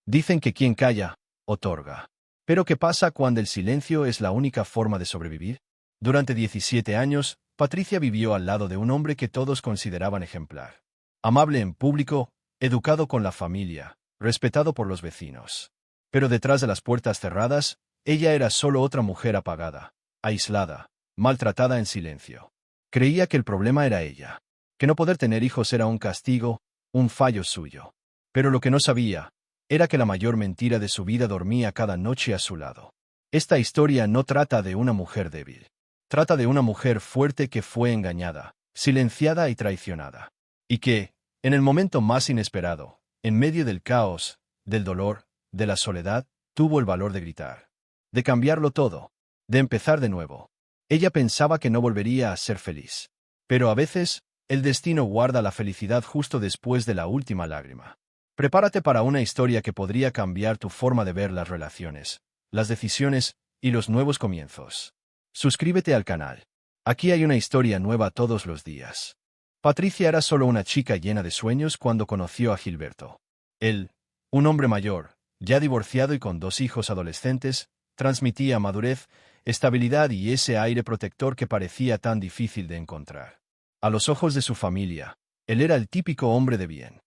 Dicen que quien calla, otorga. Pero ¿qué pasa cuando el silencio es la única forma de sobrevivir? Durante 17 años, Patricia vivió al lado de un hombre que todos consideraban ejemplar. Amable en público, educado con la familia, respetado por los vecinos. Pero detrás de las puertas cerradas, ella era solo otra mujer apagada, aislada, maltratada en silencio. Creía que el problema era ella, que no poder tener hijos era un castigo, un fallo suyo. Pero lo que no sabía era que la mayor mentira de su vida dormía cada noche a su lado. Esta historia no trata de una mujer débil. Trata de una mujer fuerte que fue engañada, silenciada y traicionada. Y que, en el momento más inesperado, en medio del caos, del dolor, de la soledad, tuvo el valor de gritar. De cambiarlo todo. De empezar de nuevo. Ella pensaba que no volvería a ser feliz. Pero a veces, el destino guarda la felicidad justo después de la última lágrima. Prepárate para una historia que podría cambiar tu forma de ver las relaciones, las decisiones y los nuevos comienzos. Suscríbete al canal. Aquí hay una historia nueva todos los días. Patricia era solo una chica llena de sueños cuando conoció a Gilberto. Él, un hombre mayor, ya divorciado y con 2 hijos adolescentes, transmitía madurez, estabilidad y ese aire protector que parecía tan difícil de encontrar. A los ojos de su familia, él era el típico hombre de bien.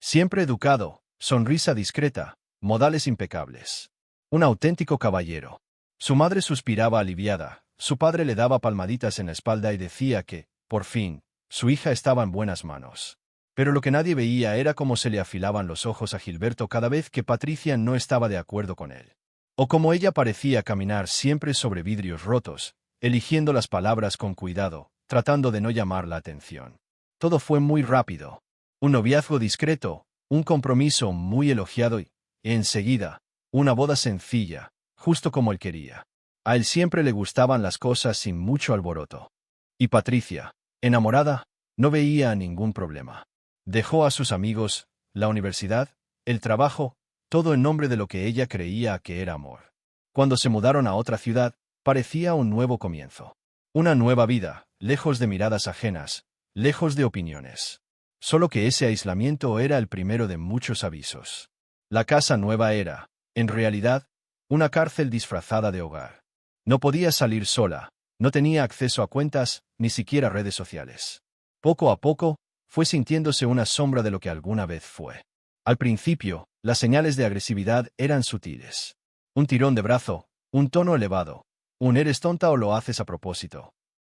Siempre educado, sonrisa discreta, modales impecables. Un auténtico caballero. Su madre suspiraba aliviada, su padre le daba palmaditas en la espalda y decía que, por fin, su hija estaba en buenas manos. Pero lo que nadie veía era cómo se le afilaban los ojos a Gilberto cada vez que Patricia no estaba de acuerdo con él. O cómo ella parecía caminar siempre sobre vidrios rotos, eligiendo las palabras con cuidado, tratando de no llamar la atención. Todo fue muy rápido. Un noviazgo discreto, un compromiso muy elogiado y, enseguida, una boda sencilla, justo como él quería. A él siempre le gustaban las cosas sin mucho alboroto. Y Patricia, enamorada, no veía ningún problema. Dejó a sus amigos, la universidad, el trabajo, todo en nombre de lo que ella creía que era amor. Cuando se mudaron a otra ciudad, parecía un nuevo comienzo. Una nueva vida, lejos de miradas ajenas, lejos de opiniones. Solo que ese aislamiento era el primero de muchos avisos. La casa nueva era, en realidad, una cárcel disfrazada de hogar. No podía salir sola, no tenía acceso a cuentas, ni siquiera redes sociales. Poco a poco, fue sintiéndose una sombra de lo que alguna vez fue. Al principio, las señales de agresividad eran sutiles. Un tirón de brazo, un tono elevado, un eres tonta o lo haces a propósito.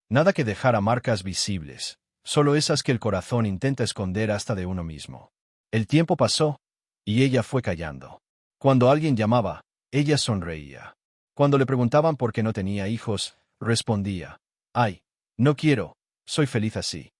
Nada que dejara marcas visibles, solo esas que el corazón intenta esconder hasta de uno mismo. El tiempo pasó, y ella fue callando. Cuando alguien llamaba, ella sonreía. Cuando le preguntaban por qué no tenía hijos, respondía: «Ay, no quiero, soy feliz así».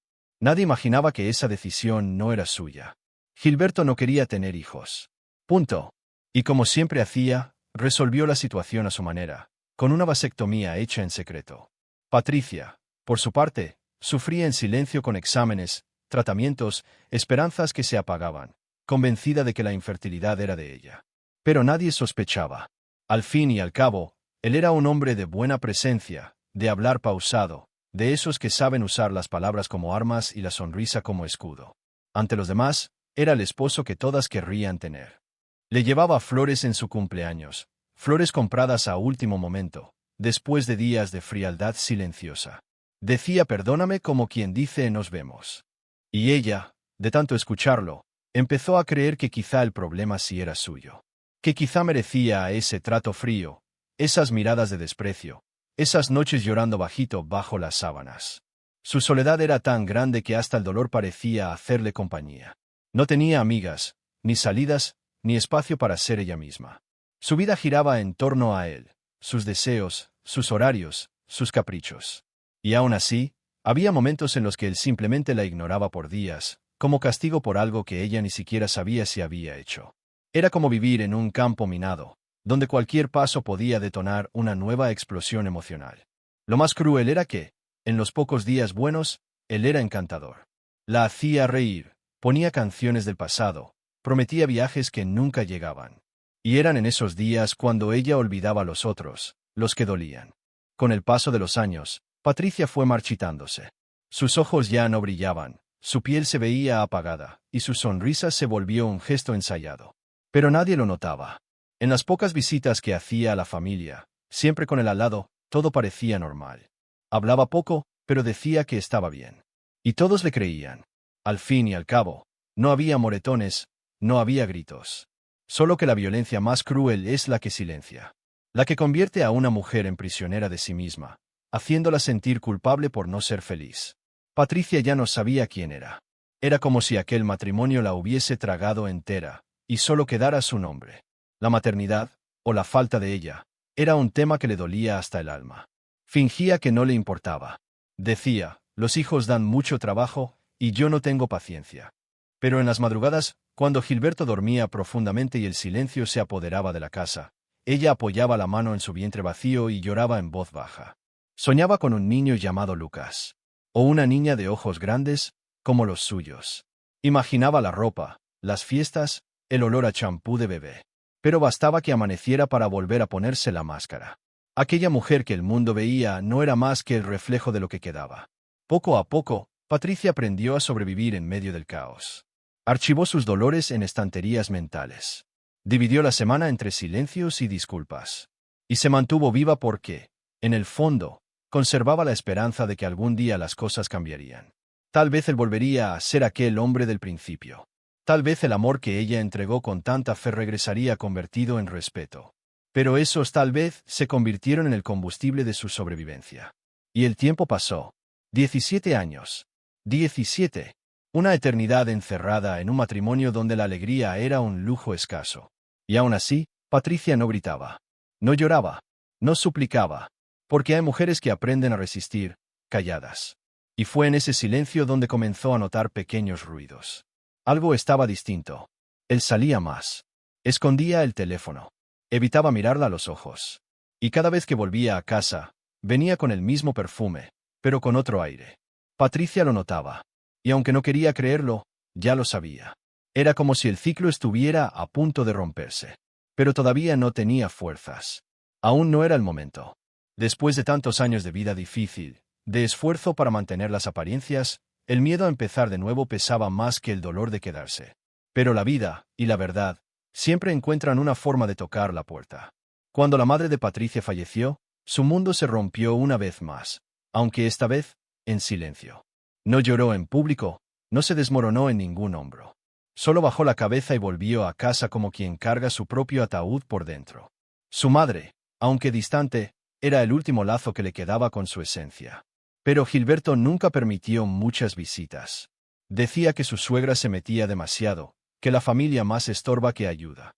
Nadie imaginaba que esa decisión no era suya. Gilberto no quería tener hijos. Punto. Y como siempre hacía, resolvió la situación a su manera, con una vasectomía hecha en secreto. Patricia, por su parte, sufría en silencio con exámenes, tratamientos, esperanzas que se apagaban, convencida de que la infertilidad era de ella. Pero nadie sospechaba. Al fin y al cabo, él era un hombre de buena presencia, de hablar pausado, de esos que saben usar las palabras como armas y la sonrisa como escudo. Ante los demás, era el esposo que todas querrían tener. Le llevaba flores en su cumpleaños, flores compradas a último momento, después de días de frialdad silenciosa. Decía perdóname como quien dice nos vemos. Y ella, de tanto escucharlo, empezó a creer que quizá el problema sí era suyo. Que quizá merecía ese trato frío, esas miradas de desprecio, esas noches llorando bajito bajo las sábanas. Su soledad era tan grande que hasta el dolor parecía hacerle compañía. No tenía amigas, ni salidas, ni espacio para ser ella misma. Su vida giraba en torno a él, sus deseos, sus horarios, sus caprichos. Y aún así, había momentos en los que él simplemente la ignoraba por días, como castigo por algo que ella ni siquiera sabía si había hecho. Era como vivir en un campo minado, donde cualquier paso podía detonar una nueva explosión emocional. Lo más cruel era que, en los pocos días buenos, él era encantador. La hacía reír, ponía canciones del pasado, prometía viajes que nunca llegaban. Y eran en esos días cuando ella olvidaba a los otros, los que dolían. Con el paso de los años, Patricia fue marchitándose. Sus ojos ya no brillaban, su piel se veía apagada, y su sonrisa se volvió un gesto ensayado. Pero nadie lo notaba. En las pocas visitas que hacía a la familia, siempre con él al lado, todo parecía normal. Hablaba poco, pero decía que estaba bien. Y todos le creían. Al fin y al cabo, no había moretones, no había gritos. Solo que la violencia más cruel es la que silencia. La que convierte a una mujer en prisionera de sí misma, haciéndola sentir culpable por no ser feliz. Patricia ya no sabía quién era. Era como si aquel matrimonio la hubiese tragado entera, y solo quedara su nombre. La maternidad, o la falta de ella, era un tema que le dolía hasta el alma. Fingía que no le importaba. Decía, los hijos dan mucho trabajo, y yo no tengo paciencia. Pero en las madrugadas, cuando Gilberto dormía profundamente y el silencio se apoderaba de la casa, ella apoyaba la mano en su vientre vacío y lloraba en voz baja. Soñaba con un niño llamado Lucas, o una niña de ojos grandes, como los suyos. Imaginaba la ropa, las fiestas, el olor a champú de bebé. Pero bastaba que amaneciera para volver a ponerse la máscara. Aquella mujer que el mundo veía no era más que el reflejo de lo que quedaba. Poco a poco, Patricia aprendió a sobrevivir en medio del caos. Archivó sus dolores en estanterías mentales. Dividió la semana entre silencios y disculpas. Y se mantuvo viva porque, en el fondo, conservaba la esperanza de que algún día las cosas cambiarían. Tal vez él volvería a ser aquel hombre del principio. Tal vez el amor que ella entregó con tanta fe regresaría convertido en respeto. Pero esos tal vez se convirtieron en el combustible de su sobrevivencia. Y el tiempo pasó. 17 años. 17. Una eternidad encerrada en un matrimonio donde la alegría era un lujo escaso. Y aún así, Patricia no gritaba. No lloraba. No suplicaba. Porque hay mujeres que aprenden a resistir, calladas. Y fue en ese silencio donde comenzó a notar pequeños ruidos. Algo estaba distinto. Él salía más. Escondía el teléfono. Evitaba mirarla a los ojos. Y cada vez que volvía a casa, venía con el mismo perfume, pero con otro aire. Patricia lo notaba. Y aunque no quería creerlo, ya lo sabía. Era como si el ciclo estuviera a punto de romperse. Pero todavía no tenía fuerzas. Aún no era el momento. Después de tantos años de vida difícil, de esfuerzo para mantener las apariencias, el miedo a empezar de nuevo pesaba más que el dolor de quedarse. Pero la vida, y la verdad, siempre encuentran una forma de tocar la puerta. Cuando la madre de Patricia falleció, su mundo se rompió una vez más, aunque esta vez, en silencio. No lloró en público, no se desmoronó en ningún hombro. Solo bajó la cabeza y volvió a casa como quien carga su propio ataúd por dentro. Su madre, aunque distante, era el último lazo que le quedaba con su esencia. Pero Gilberto nunca permitió muchas visitas. Decía que su suegra se metía demasiado, que la familia más estorba que ayuda.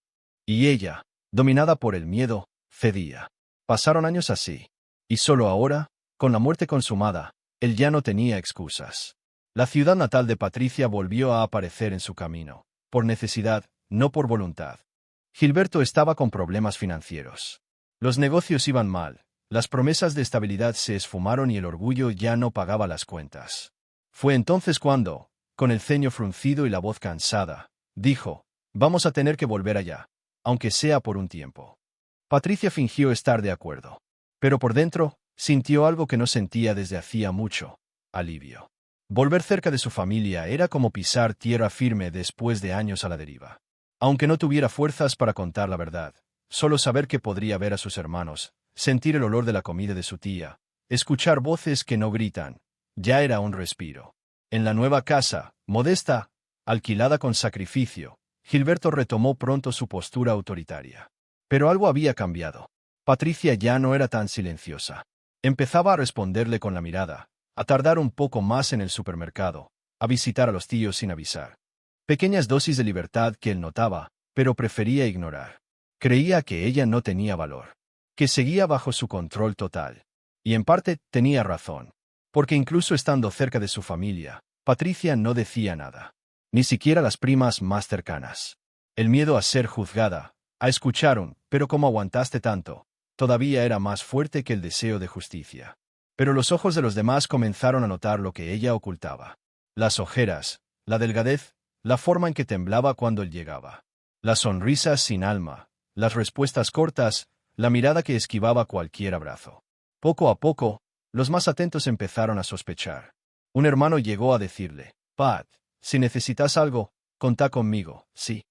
Y ella, dominada por el miedo, cedía. Pasaron años así. Y solo ahora, con la muerte consumada, él ya no tenía excusas. La ciudad natal de Patricia volvió a aparecer en su camino, por necesidad, no por voluntad. Gilberto estaba con problemas financieros. Los negocios iban mal, las promesas de estabilidad se esfumaron y el orgullo ya no pagaba las cuentas. Fue entonces cuando, con el ceño fruncido y la voz cansada, dijo, vamos a tener que volver allá, aunque sea por un tiempo. Patricia fingió estar de acuerdo. Pero por dentro, sintió algo que no sentía desde hacía mucho, alivio. Volver cerca de su familia era como pisar tierra firme después de años a la deriva. Aunque no tuviera fuerzas para contar la verdad, solo saber que podría ver a sus hermanos, sentir el olor de la comida de su tía, escuchar voces que no gritan, ya era un respiro. En la nueva casa, modesta, alquilada con sacrificio, Gilberto retomó pronto su postura autoritaria. Pero algo había cambiado. Patricia ya no era tan silenciosa. Empezaba a responderle con la mirada, a tardar un poco más en el supermercado, a visitar a los tíos sin avisar. Pequeñas dosis de libertad que él notaba, pero prefería ignorar. Creía que ella no tenía valor, que seguía bajo su control total. Y en parte tenía razón, porque incluso estando cerca de su familia, Patricia no decía nada. Ni siquiera las primas más cercanas. El miedo a ser juzgada, a escuchar un, pero ¿cómo aguantaste tanto?, todavía era más fuerte que el deseo de justicia. Pero los ojos de los demás comenzaron a notar lo que ella ocultaba. Las ojeras, la delgadez, la forma en que temblaba cuando él llegaba. Las sonrisas sin alma, las respuestas cortas, la mirada que esquivaba cualquier abrazo. Poco a poco, los más atentos empezaron a sospechar. Un hermano llegó a decirle, Pat, si necesitas algo, contá conmigo, sí.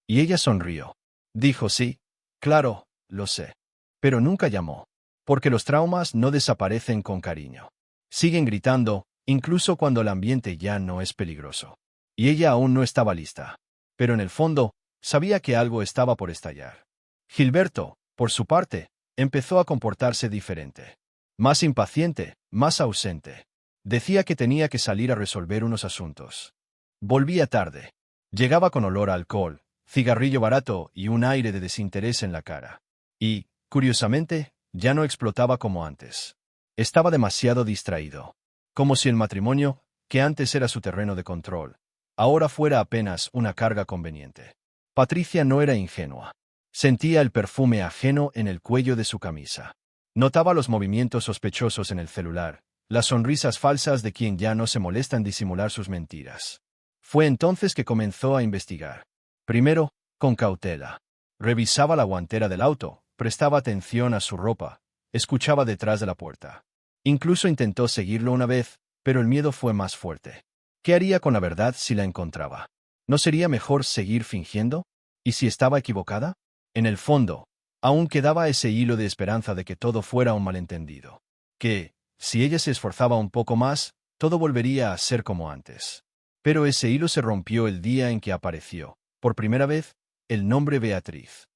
Y ella sonrió. Dijo sí. Claro, lo sé. Pero nunca llamó. Porque los traumas no desaparecen con cariño. Siguen gritando, incluso cuando el ambiente ya no es peligroso. Y ella aún no estaba lista. Pero en el fondo, sabía que algo estaba por estallar. Gilberto, por su parte, empezó a comportarse diferente. Más impaciente, más ausente. Decía que tenía que salir a resolver unos asuntos. Volvía tarde. Llegaba con olor a alcohol, cigarrillo barato y un aire de desinterés en la cara. Y, curiosamente, ya no explotaba como antes. Estaba demasiado distraído. Como si el matrimonio, que antes era su terreno de control, ahora fuera apenas una carga conveniente. Patricia no era ingenua. Sentía el perfume ajeno en el cuello de su camisa. Notaba los movimientos sospechosos en el celular, las sonrisas falsas de quien ya no se molesta en disimular sus mentiras. Fue entonces que comenzó a investigar. Primero, con cautela. Revisaba la guantera del auto, prestaba atención a su ropa, escuchaba detrás de la puerta. Incluso intentó seguirlo una vez, pero el miedo fue más fuerte. ¿Qué haría con la verdad si la encontraba? ¿No sería mejor seguir fingiendo? ¿Y si estaba equivocada? En el fondo, aún quedaba ese hilo de esperanza de que todo fuera un malentendido. Que, si ella se esforzaba un poco más, todo volvería a ser como antes. Pero ese hilo se rompió el día en que apareció, por primera vez, el nombre Beatriz.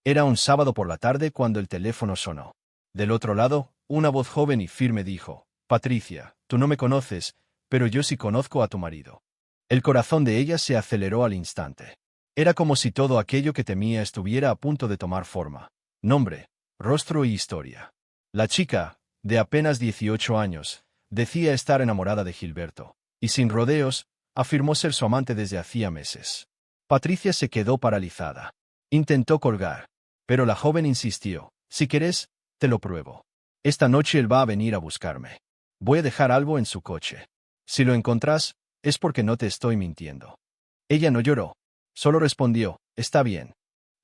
Era un sábado por la tarde cuando el teléfono sonó. Del otro lado, una voz joven y firme dijo: «Patricia, tú no me conoces, pero yo sí conozco a tu marido». El corazón de ella se aceleró al instante. Era como si todo aquello que temía estuviera a punto de tomar forma. Nombre, rostro y historia. La chica, de apenas 18 años, decía estar enamorada de Gilberto, y sin rodeos, afirmó ser su amante desde hacía meses. Patricia se quedó paralizada. Intentó colgar, pero la joven insistió: «Si querés, te lo pruebo. Esta noche él va a venir a buscarme. Voy a dejar algo en su coche. Si lo encontrás, es porque no te estoy mintiendo». Ella no lloró. Solo respondió: «Está bien».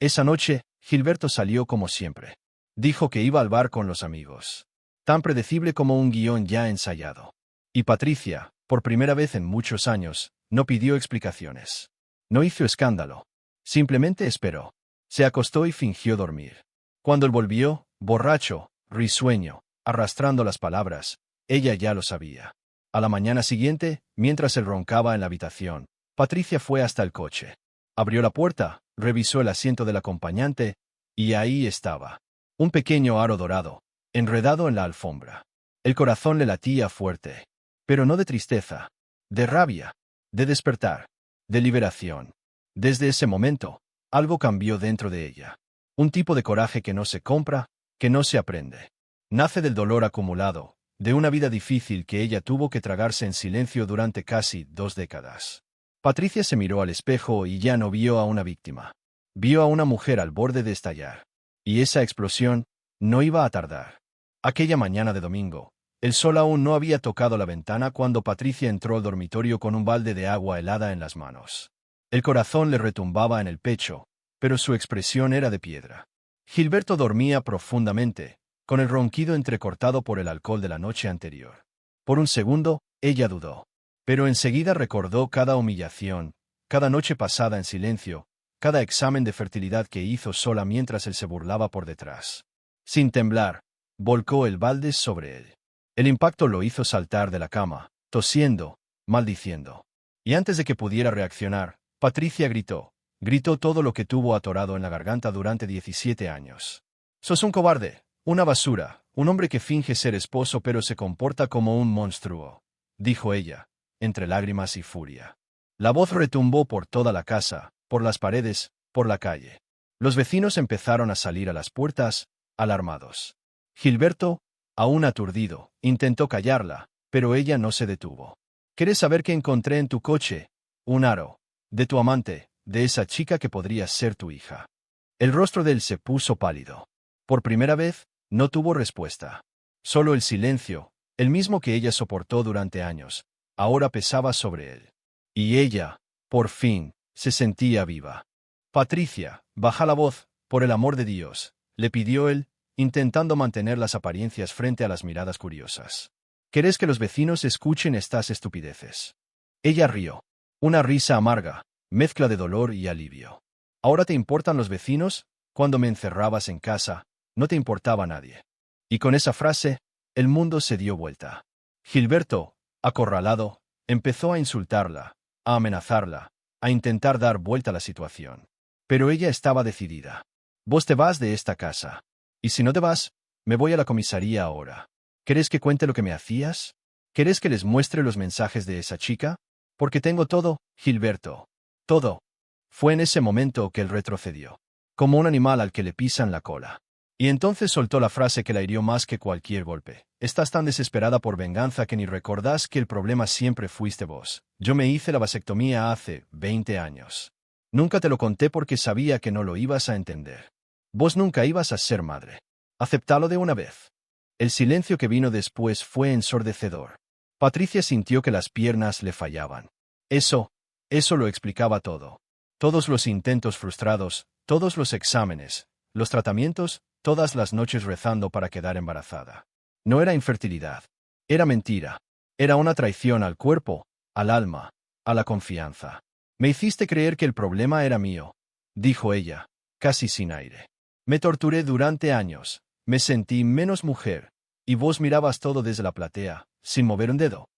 Esa noche, Gilberto salió como siempre. Dijo que iba al bar con los amigos. Tan predecible como un guión ya ensayado. Y Patricia, por primera vez en muchos años, no pidió explicaciones. No hizo escándalo. Simplemente esperó. Se acostó y fingió dormir. Cuando él volvió, borracho, risueño, arrastrando las palabras, ella ya lo sabía. A la mañana siguiente, mientras él roncaba en la habitación, Patricia fue hasta el coche. Abrió la puerta, revisó el asiento del acompañante, y ahí estaba. Un pequeño aro dorado, enredado en la alfombra. El corazón le latía fuerte. Pero no de tristeza, de rabia, de despertar, de liberación. Desde ese momento, algo cambió dentro de ella. Un tipo de coraje que no se compra, que no se aprende. Nace del dolor acumulado, de una vida difícil que ella tuvo que tragarse en silencio durante casi 2 décadas. Patricia se miró al espejo y ya no vio a una víctima. Vio a una mujer al borde de estallar. Y esa explosión no iba a tardar. Aquella mañana de domingo, el sol aún no había tocado la ventana cuando Patricia entró al dormitorio con un balde de agua helada en las manos. El corazón le retumbaba en el pecho, pero su expresión era de piedra. Gilberto dormía profundamente, con el ronquido entrecortado por el alcohol de la noche anterior. Por un segundo, ella dudó. Pero enseguida recordó cada humillación, cada noche pasada en silencio, cada examen de fertilidad que hizo sola mientras él se burlaba por detrás. Sin temblar, volcó el balde sobre él. El impacto lo hizo saltar de la cama, tosiendo, maldiciendo. Y antes de que pudiera reaccionar, Patricia gritó todo lo que tuvo atorado en la garganta durante 17 años. «Sos un cobarde, una basura, un hombre que finge ser esposo pero se comporta como un monstruo», dijo ella, entre lágrimas y furia. La voz retumbó por toda la casa, por las paredes, por la calle. Los vecinos empezaron a salir a las puertas, alarmados. Gilberto, aún aturdido, intentó callarla, pero ella no se detuvo. «¿Quieres saber qué encontré en tu coche? Un aro. De tu amante, de esa chica que podría ser tu hija». El rostro de él se puso pálido. Por primera vez, no tuvo respuesta. Solo el silencio, el mismo que ella soportó durante años, ahora pesaba sobre él. Y ella, por fin, se sentía viva. «Patricia, baja la voz, por el amor de Dios», le pidió él, intentando mantener las apariencias frente a las miradas curiosas. «¿Querés que los vecinos escuchen estas estupideces?». Ella rió. Una risa amarga, mezcla de dolor y alivio. «¿Ahora te importan los vecinos?», Cuando me encerrabas en casa, no te importaba nadie. Y con esa frase, el mundo se dio vuelta. Gilberto, acorralado, empezó a insultarla, a amenazarla, a intentar dar vuelta a la situación. Pero ella estaba decidida. Vos te vas de esta casa. Y si no te vas, me voy a la comisaría ahora. ¿Querés que cuente lo que me hacías? ¿Querés que les muestre los mensajes de esa chica? Porque tengo todo, Gilberto. Todo. Fue en ese momento que él retrocedió, como un animal al que le pisan la cola. Y entonces soltó la frase que la hirió más que cualquier golpe. Estás tan desesperada por venganza que ni recordás que el problema siempre fuiste vos. Yo me hice la vasectomía hace 20 años. Nunca te lo conté porque sabía que no lo ibas a entender. Vos nunca ibas a ser madre. Aceptalo de una vez. El silencio que vino después fue ensordecedor. Patricia sintió que las piernas le fallaban. Eso lo explicaba todo. Todos los intentos frustrados, todos los exámenes, los tratamientos, todas las noches rezando para quedar embarazada. No era infertilidad. Era mentira. Era una traición al cuerpo, al alma, a la confianza. Me hiciste creer que el problema era mío, dijo ella, casi sin aire. Me torturé durante años, me sentí menos mujer, y vos mirabas todo desde la platea, sin mover un dedo.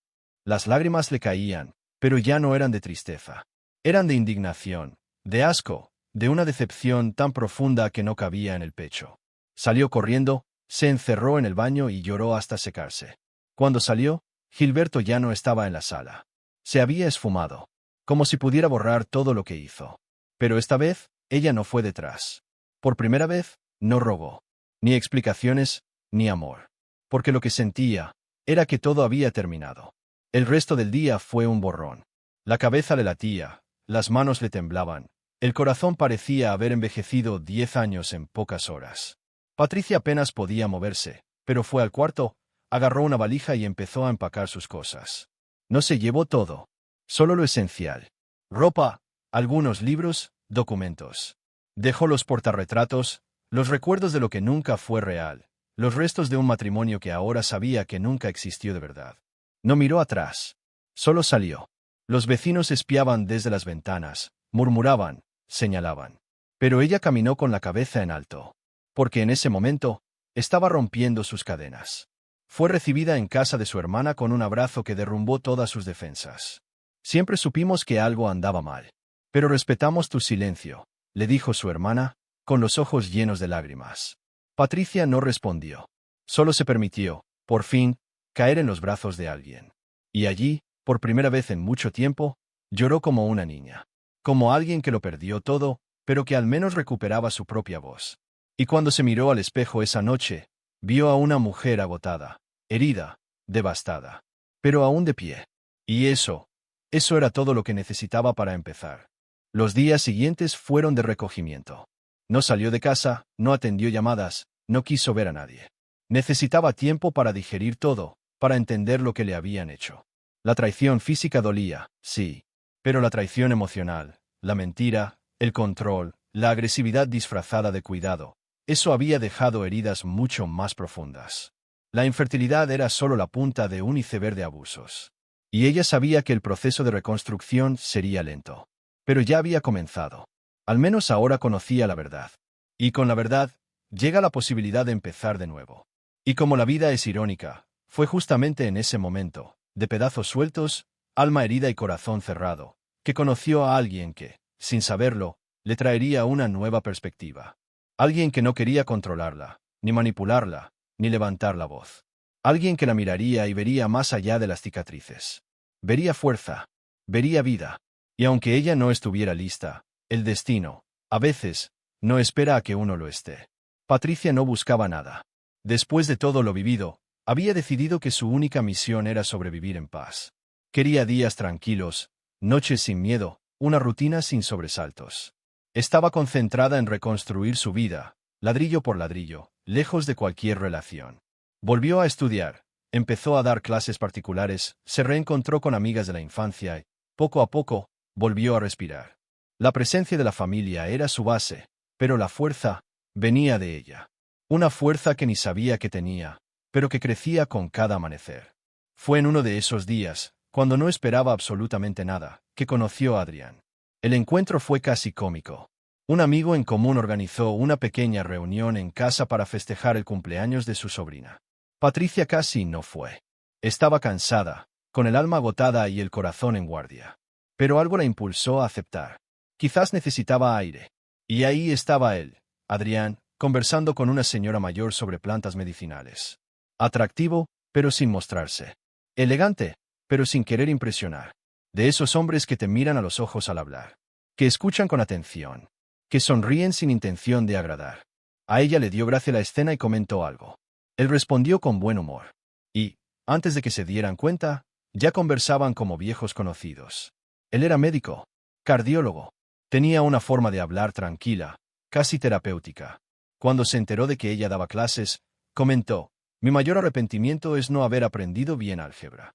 Las lágrimas le caían, pero ya no eran de tristeza. Eran de indignación, de asco, de una decepción tan profunda que no cabía en el pecho. Salió corriendo, se encerró en el baño y lloró hasta secarse. Cuando salió, Gilberto ya no estaba en la sala. Se había esfumado, como si pudiera borrar todo lo que hizo. Pero esta vez, ella no fue detrás. Por primera vez, no rogó. Ni explicaciones, ni amor. Porque lo que sentía era que todo había terminado. El resto del día fue un borrón. La cabeza le latía, las manos le temblaban, el corazón parecía haber envejecido 10 años en pocas horas. Patricia apenas podía moverse, pero fue al cuarto, agarró una valija y empezó a empacar sus cosas. No se llevó todo, solo lo esencial. Ropa, algunos libros, documentos. Dejó los portarretratos, los recuerdos de lo que nunca fue real, los restos de un matrimonio que ahora sabía que nunca existió de verdad. No miró atrás. Solo salió. Los vecinos espiaban desde las ventanas, murmuraban, señalaban. Pero ella caminó con la cabeza en alto. Porque en ese momento, estaba rompiendo sus cadenas. Fue recibida en casa de su hermana con un abrazo que derrumbó todas sus defensas. Siempre supimos que algo andaba mal. Pero respetamos tu silencio, le dijo su hermana, con los ojos llenos de lágrimas. Patricia no respondió. Solo se permitió, por fin, caer en los brazos de alguien. Y allí, por primera vez en mucho tiempo, lloró como una niña. Como alguien que lo perdió todo, pero que al menos recuperaba su propia voz. Y cuando se miró al espejo esa noche, vio a una mujer agotada, herida, devastada, pero aún de pie. Y eso era todo lo que necesitaba para empezar. Los días siguientes fueron de recogimiento. No salió de casa, no atendió llamadas, no quiso ver a nadie. Necesitaba tiempo para digerir todo, para entender lo que le habían hecho. La traición física dolía, sí, pero la traición emocional, la mentira, el control, la agresividad disfrazada de cuidado, eso había dejado heridas mucho más profundas. La infertilidad era solo la punta de un iceberg de abusos. Y ella sabía que el proceso de reconstrucción sería lento. Pero ya había comenzado. Al menos ahora conocía la verdad. Y con la verdad, llega la posibilidad de empezar de nuevo. Y como la vida es irónica, fue justamente en ese momento, de pedazos sueltos, alma herida y corazón cerrado, que conoció a alguien que, sin saberlo, le traería una nueva perspectiva. Alguien que no quería controlarla, ni manipularla, ni levantar la voz. Alguien que la miraría y vería más allá de las cicatrices. Vería fuerza, vería vida. Y aunque ella no estuviera lista, el destino, a veces, no espera a que uno lo esté. Patricia no buscaba nada. Después de todo lo vivido, había decidido que su única misión era sobrevivir en paz. Quería días tranquilos, noches sin miedo, una rutina sin sobresaltos. Estaba concentrada en reconstruir su vida, ladrillo por ladrillo, lejos de cualquier relación. Volvió a estudiar, empezó a dar clases particulares, se reencontró con amigas de la infancia y, poco a poco, volvió a respirar. La presencia de la familia era su base, pero la fuerza venía de ella. Una fuerza que ni sabía que tenía, pero que crecía con cada amanecer. Fue en uno de esos días, cuando no esperaba absolutamente nada, que conoció a Adrián. El encuentro fue casi cómico. Un amigo en común organizó una pequeña reunión en casa para festejar el cumpleaños de su sobrina. Patricia casi no fue. Estaba cansada, con el alma agotada y el corazón en guardia. Pero algo la impulsó a aceptar. Quizás necesitaba aire. Y ahí estaba él, Adrián, conversando con una señora mayor sobre plantas medicinales. Atractivo, pero sin mostrarse. Elegante, pero sin querer impresionar. De esos hombres que te miran a los ojos al hablar. Que escuchan con atención. Que sonríen sin intención de agradar. A ella le dio gracia la escena y comentó algo. Él respondió con buen humor. Y, antes de que se dieran cuenta, ya conversaban como viejos conocidos. Él era médico, cardiólogo. Tenía una forma de hablar tranquila, casi terapéutica. Cuando se enteró de que ella daba clases, comentó, mi mayor arrepentimiento es no haber aprendido bien álgebra.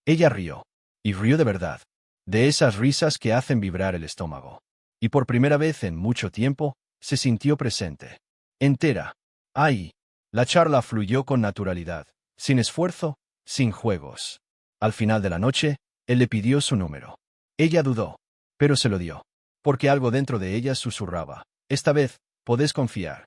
Ella rió. Y rió de verdad. De esas risas que hacen vibrar el estómago. Y por primera vez en mucho tiempo, se sintió presente. Entera. ¡Ay! La charla fluyó con naturalidad, sin esfuerzo, sin juegos. Al final de la noche, él le pidió su número. Ella dudó, pero se lo dio. Porque algo dentro de ella susurraba. Esta vez, podés confiar.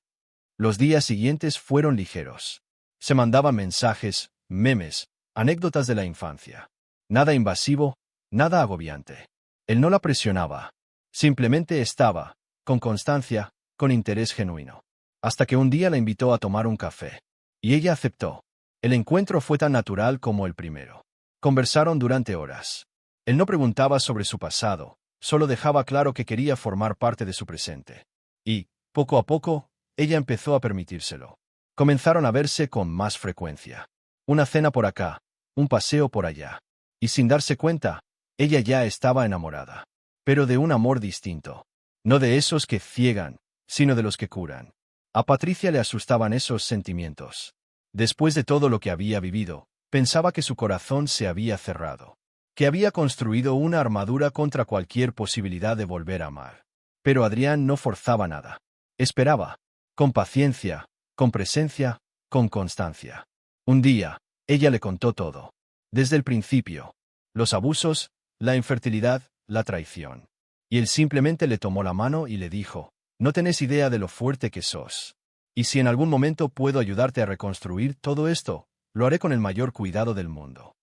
Los días siguientes fueron ligeros. Se mandaban mensajes, memes, anécdotas de la infancia. Nada invasivo, nada agobiante. Él no la presionaba. Simplemente estaba, con constancia, con interés genuino. Hasta que un día la invitó a tomar un café. Y ella aceptó. El encuentro fue tan natural como el primero. Conversaron durante horas. Él no preguntaba sobre su pasado, solo dejaba claro que quería formar parte de su presente. Y, poco a poco, ella empezó a permitírselo. Comenzaron a verse con más frecuencia. Una cena por acá, un paseo por allá. Y sin darse cuenta, ella ya estaba enamorada. Pero de un amor distinto. No de esos que ciegan, sino de los que curan. A Patricia le asustaban esos sentimientos. Después de todo lo que había vivido, pensaba que su corazón se había cerrado. Que había construido una armadura contra cualquier posibilidad de volver a amar. Pero Adrián no forzaba nada. Esperaba. Con paciencia, con presencia, con constancia. Un día, ella le contó todo. Desde el principio. Los abusos, la infertilidad, la traición. Y él simplemente le tomó la mano y le dijo, no tenés idea de lo fuerte que sos. Y si en algún momento puedo ayudarte a reconstruir todo esto, lo haré con el mayor cuidado del mundo.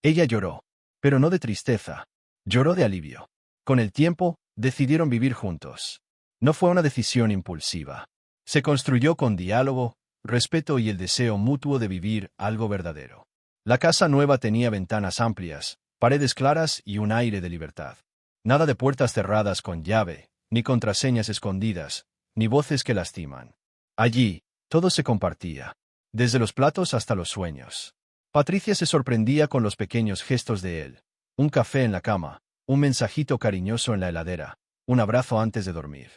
Ella lloró, pero no de tristeza. Lloró de alivio. Con el tiempo, decidieron vivir juntos. No fue una decisión impulsiva. Se construyó con diálogo, respeto y el deseo mutuo de vivir algo verdadero. La casa nueva tenía ventanas amplias, paredes claras y un aire de libertad. Nada de puertas cerradas con llave, ni contraseñas escondidas, ni voces que lastiman. Allí, todo se compartía, desde los platos hasta los sueños. Patricia se sorprendía con los pequeños gestos de él. Un café en la cama, un mensajito cariñoso en la heladera, un abrazo antes de dormir.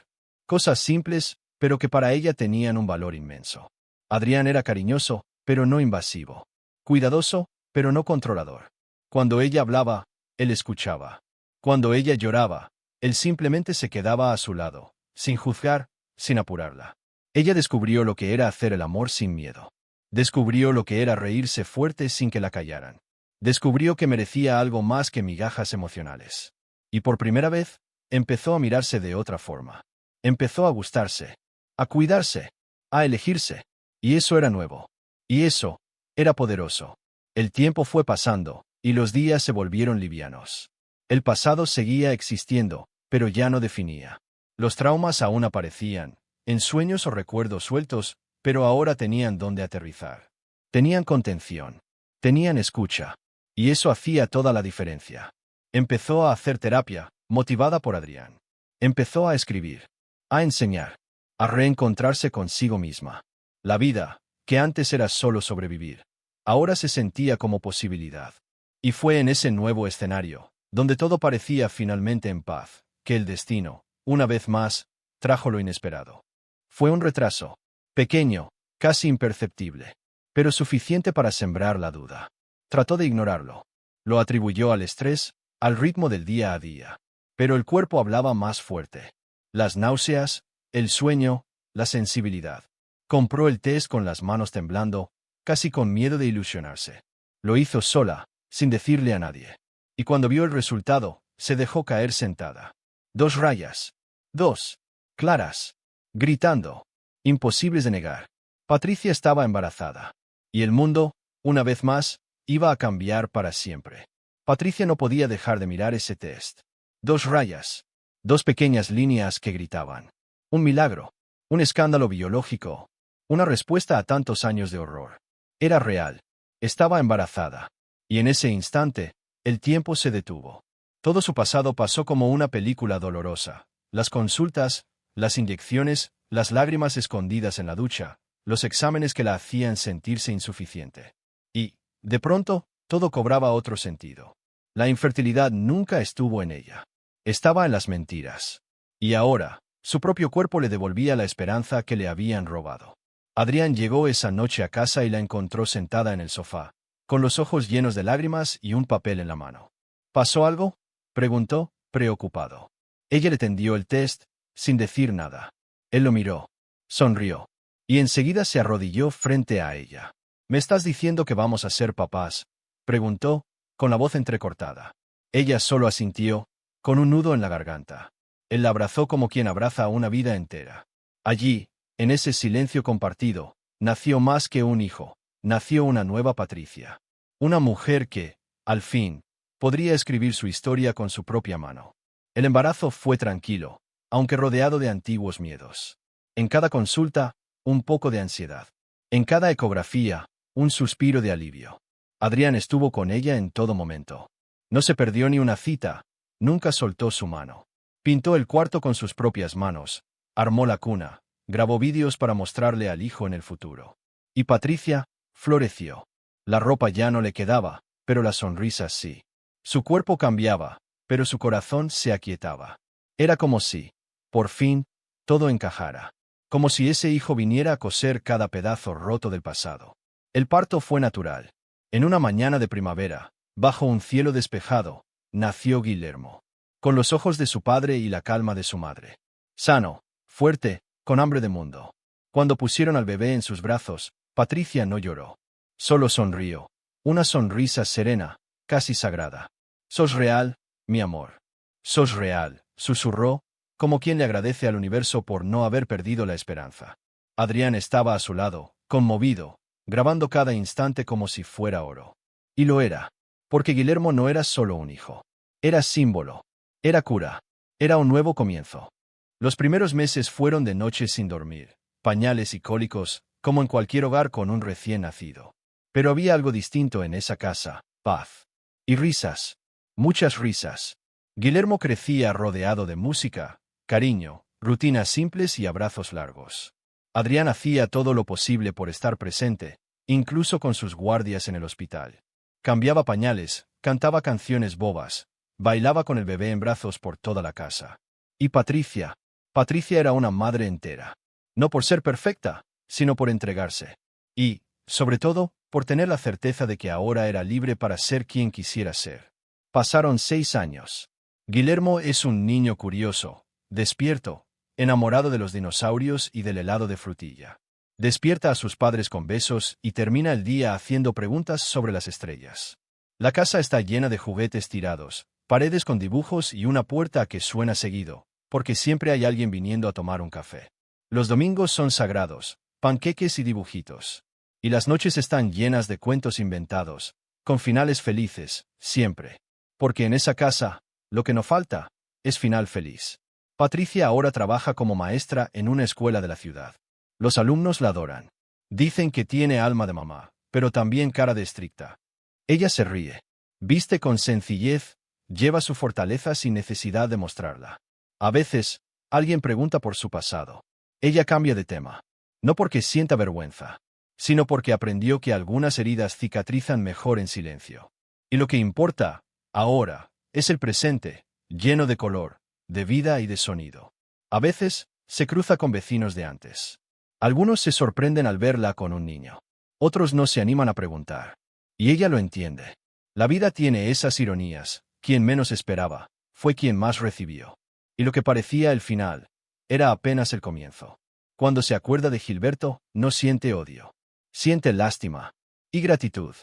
Cosas simples, pero que para ella tenían un valor inmenso. Adrián era cariñoso, pero no invasivo. Cuidadoso, pero no controlador. Cuando ella hablaba, él escuchaba. Cuando ella lloraba, él simplemente se quedaba a su lado, sin juzgar, sin apurarla. Ella descubrió lo que era hacer el amor sin miedo. Descubrió lo que era reírse fuerte sin que la callaran. Descubrió que merecía algo más que migajas emocionales. Y por primera vez, empezó a mirarse de otra forma. Empezó a gustarse, a cuidarse, a elegirse. Y eso era nuevo. Y eso era poderoso. El tiempo fue pasando, y los días se volvieron livianos. El pasado seguía existiendo, pero ya no definía. Los traumas aún aparecían, en sueños o recuerdos sueltos, pero ahora tenían dónde aterrizar. Tenían contención. Tenían escucha. Y eso hacía toda la diferencia. Empezó a hacer terapia, motivada por Adrián. Empezó a escribir. A enseñar. A reencontrarse consigo misma. La vida, que antes era solo sobrevivir, ahora se sentía como posibilidad. Y fue en ese nuevo escenario, donde todo parecía finalmente en paz, que el destino, una vez más, trajo lo inesperado. Fue un retraso, pequeño, casi imperceptible, pero suficiente para sembrar la duda. Trató de ignorarlo. Lo atribuyó al estrés, al ritmo del día a día. Pero el cuerpo hablaba más fuerte. Las náuseas, el sueño, la sensibilidad. Compró el test con las manos temblando, casi con miedo de ilusionarse. Lo hizo sola, sin decirle a nadie. Y cuando vio el resultado, se dejó caer sentada. 2 rayas. 2. claras, gritando, imposibles de negar. Patricia estaba embarazada. Y el mundo, una vez más, iba a cambiar para siempre. Patricia no podía dejar de mirar ese test. 2 rayas. 2 pequeñas líneas que gritaban. Un milagro. Un escándalo biológico. Una respuesta a tantos años de horror. Era real. Estaba embarazada. Y en ese instante, el tiempo se detuvo. Todo su pasado pasó como una película dolorosa. Las consultas, las inyecciones, las lágrimas escondidas en la ducha, los exámenes que la hacían sentirse insuficiente. Y, de pronto, todo cobraba otro sentido. La infertilidad nunca estuvo en ella. Estaba en las mentiras. Y ahora, su propio cuerpo le devolvía la esperanza que le habían robado. Adrián llegó esa noche a casa y la encontró sentada en el sofá, con los ojos llenos de lágrimas y un papel en la mano. ¿Pasó algo?, preguntó, preocupado. Ella le tendió el test, sin decir nada. Él lo miró, sonrió, y enseguida se arrodilló frente a ella. ¿Me estás diciendo que vamos a ser papás?, preguntó, con la voz entrecortada. Ella solo asintió, con un nudo en la garganta. Él la abrazó como quien abraza a una vida entera. Allí, en ese silencio compartido, nació más que un hijo, nació una nueva Patricia. Una mujer que, al fin, podría escribir su historia con su propia mano. El embarazo fue tranquilo, aunque rodeado de antiguos miedos. En cada consulta, un poco de ansiedad. En cada ecografía, un suspiro de alivio. Adrián estuvo con ella en todo momento. No se perdió ni una cita, nunca soltó su mano. Pintó el cuarto con sus propias manos, armó la cuna, grabó vídeos para mostrarle al hijo en el futuro. Y Patricia floreció. La ropa ya no le quedaba, pero las sonrisas sí. Su cuerpo cambiaba, pero su corazón se aquietaba. Era como si, por fin, todo encajara. Como si ese hijo viniera a coser cada pedazo roto del pasado. El parto fue natural. En una mañana de primavera, bajo un cielo despejado, nació Guillermo. Con los ojos de su padre y la calma de su madre. Sano, fuerte, con hambre de mundo. Cuando pusieron al bebé en sus brazos, Patricia no lloró. Solo sonrió. Una sonrisa serena, casi sagrada. «Sos real, mi amor. Sos real», susurró, como quien le agradece al universo por no haber perdido la esperanza. Adrián estaba a su lado, conmovido, grabando cada instante como si fuera oro. Y lo era. Porque Guillermo no era solo un hijo. Era símbolo. Era cura. Era un nuevo comienzo. Los primeros meses fueron de noches sin dormir, pañales y cólicos, como en cualquier hogar con un recién nacido. Pero había algo distinto en esa casa: paz. Y risas. Muchas risas. Guillermo crecía rodeado de música, cariño, rutinas simples y abrazos largos. Adrián hacía todo lo posible por estar presente, incluso con sus guardias en el hospital. Cambiaba pañales, cantaba canciones bobas, bailaba con el bebé en brazos por toda la casa. Y Patricia era una madre entera. No por ser perfecta, sino por entregarse. Y, sobre todo, por tener la certeza de que ahora era libre para ser quien quisiera ser. Pasaron 6 años. Guillermo es un niño curioso, despierto, enamorado de los dinosaurios y del helado de frutilla. Despierta a sus padres con besos y termina el día haciendo preguntas sobre las estrellas. La casa está llena de juguetes tirados, paredes con dibujos y una puerta que suena seguido, porque siempre hay alguien viniendo a tomar un café. Los domingos son sagrados, panqueques y dibujitos. Y las noches están llenas de cuentos inventados, con finales felices, siempre. Porque en esa casa, lo que no falta, es final feliz. Patricia ahora trabaja como maestra en una escuela de la ciudad. Los alumnos la adoran. Dicen que tiene alma de mamá, pero también cara de estricta. Ella se ríe. Viste con sencillez, lleva su fortaleza sin necesidad de mostrarla. A veces, alguien pregunta por su pasado. Ella cambia de tema. No porque sienta vergüenza, sino porque aprendió que algunas heridas cicatrizan mejor en silencio. Y lo que importa, ahora, es el presente, lleno de color, de vida y de sonido. A veces, se cruza con vecinos de antes. Algunos se sorprenden al verla con un niño. Otros no se animan a preguntar. Y ella lo entiende. La vida tiene esas ironías. Quien menos esperaba, fue quien más recibió. Y lo que parecía el final, era apenas el comienzo. Cuando se acuerda de Gilberto, no siente odio. Siente lástima. Y gratitud.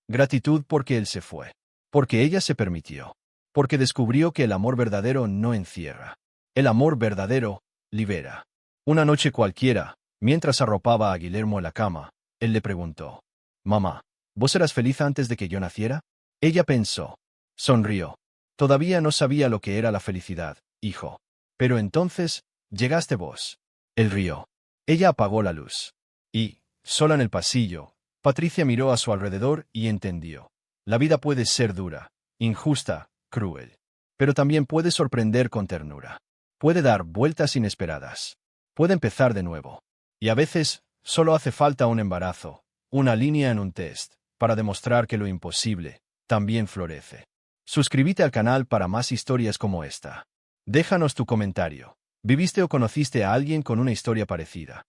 Gratitud porque él se fue. Porque ella se permitió. Porque descubrió que el amor verdadero no encierra. El amor verdadero Libera. Una noche cualquiera, mientras arropaba a Guillermo en la cama, él le preguntó: «Mamá, ¿vos eras feliz antes de que yo naciera?» Ella pensó. Sonrió. «Todavía no sabía lo que era la felicidad, hijo. Pero entonces, llegaste vos». Él rió. Ella apagó la luz. Y, sola en el pasillo, Patricia miró a su alrededor y entendió. La vida puede ser dura, injusta, cruel. Pero también puede sorprender con ternura. Puede dar vueltas inesperadas. Puede empezar de nuevo. Y a veces, solo hace falta un embarazo, una línea en un test, para demostrar que lo imposible también florece. Suscríbete al canal para más historias como esta. Déjanos tu comentario. ¿Viviste o conociste a alguien con una historia parecida?